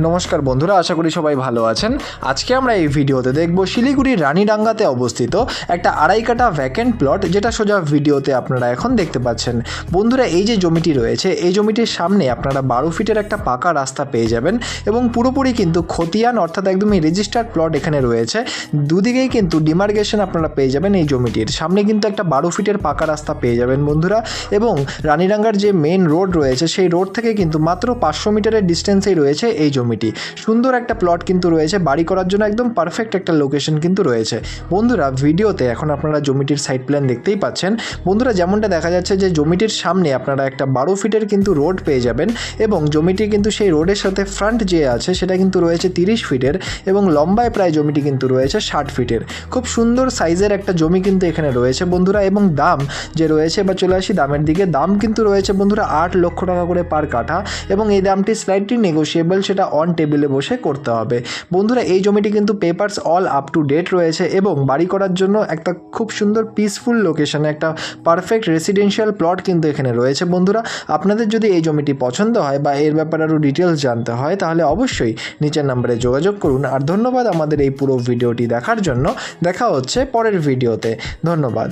নমস্কার বন্ধুরা, আশা করি সবাই ভালো আছেন। আজকে আমরা এই ভিডিওতে দেখব শিলিগুড়ির রানীডাঙ্গাতে অবস্থিত একটা 2.5 কাঠা ভ্যাকেন্ট প্লট, যেটা সোজা ভিডিওতে আপনারা এখন দেখতে পাচ্ছেন। বন্ধুরা, এই যে জমিটি রয়েছে, এই জমিটির সামনে আপনারা 12 ফিটের একটা পাকা রাস্তা পেয়ে যাবেন এবং পুরোপুরি কিন্তু খতিয়ান অর্থাৎ একদমই রেজিস্টার্ড প্লট এখানে রয়েছে। দুদিকেই কিন্তু ডিমার্কেশন আপনারা পেয়ে যাবেন। এই জমিটির সামনে কিন্তু একটা 12 ফিটের পাকা রাস্তা পেয়ে যাবেন বন্ধুরা, এবং রানীডাঙ্গার যে মেন রোড রয়েছে সেই রোড থেকে কিন্তু মাত্র 500 মিটারের ডিস্টেন্সেই রয়েছে এই জমিটি। সুন্দর একটা প্লট কিন্তু রয়েছে, বাড়ি করার জন্য একদম পারফেক্ট একটা লোকেশন কিন্তু রয়েছে। বন্ধুরা, ভিডিওতে এখন আপনারা জমিটির সাইড প্ল্যান দেখতেই পাচ্ছেন। বন্ধুরা, যেমনটা দেখা যাচ্ছে যে জমিটির সামনে আপনারা একটা 12 ফিটের কিন্তু রোড পেয়ে যাবেন, এবং জমিটি কিন্তু সেই রোডের সাথে ফ্রন্ট যে আছে সেটা কিন্তু রয়েছে 30 ফিটের, এবং লম্বায় প্রায় জমিটি কিন্তু রয়েছে 60 ফিটের। খুব সুন্দর সাইজের একটা জমি কিন্তু এখানে রয়েছে বন্ধুরা, এবং দাম যে রয়েছে, বা চলে আসি দামের দিকে, দাম কিন্তু রয়েছে বন্ধুরা 8 লক্ষ টাকা করে পার কাঠা, এবং এই দামটি স্লাইটলি নেগোশিয়েবল, সেটা অন টেবিলে বসে করতে হবে। বন্ধুরা, এই জমিটি কিন্তু papers all up to date রয়েছে, এবং বাড়ি করার জন্য একটা খুব সুন্দর পিসফুল লোকেশনে একটা পারফেক্ট রেসিডেন্সিয়াল প্লট কিন্তু এখানে রয়েছে। বন্ধুরা, আপনাদের যদি এই জমিটি পছন্দ হয় বা এর ব্যাপারে আরও ডিটেলস জানতে হয়, তাহলে অবশ্যই নিচের নাম্বারে যোগাযোগ করুন। আর ধন্যবাদ আমাদের এই পুরো ভিডিওটি দেখার জন্য। দেখা হচ্ছে পরের ভিডিওতে। ধন্যবাদ।